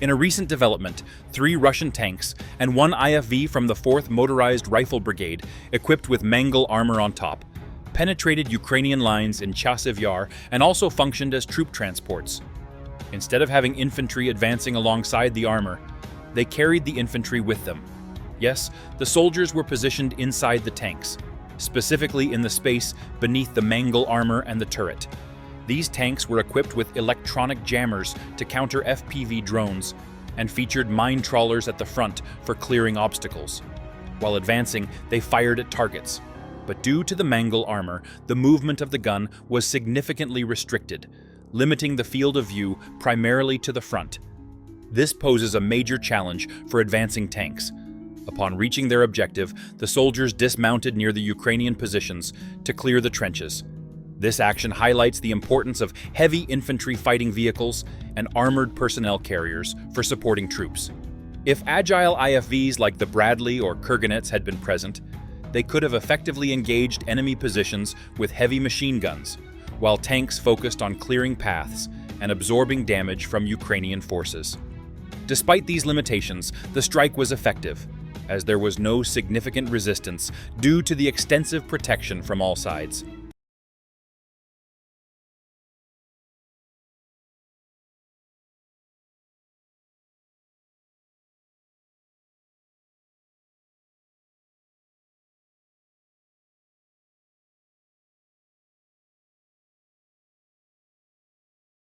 In a recent development, 3 Russian tanks and 1 IFV from the 4th Motorized Rifle Brigade, equipped with Mangal armor on top, penetrated Ukrainian lines in Chasiv Yar and also functioned as troop transports. Instead of having infantry advancing alongside the armor, they carried the infantry with them. Yes, the soldiers were positioned inside the tanks, specifically in the space beneath the Mangal armor and the turret. These tanks were equipped with electronic jammers to counter FPV drones and featured mine trawlers at the front for clearing obstacles. While advancing, they fired at targets. But due to the Mangal armor, the movement of the gun was significantly restricted, limiting the field of view primarily to the front. This poses a major challenge for advancing tanks. Upon reaching their objective, the soldiers dismounted near the Ukrainian positions to clear the trenches. This action highlights the importance of heavy infantry fighting vehicles and armored personnel carriers for supporting troops. If agile IFVs like the Bradley or Kurganets had been present, they could have effectively engaged enemy positions with heavy machine guns, while tanks focused on clearing paths and absorbing damage from Ukrainian forces. Despite these limitations, the strike was effective, as there was no significant resistance due to the extensive protection from all sides.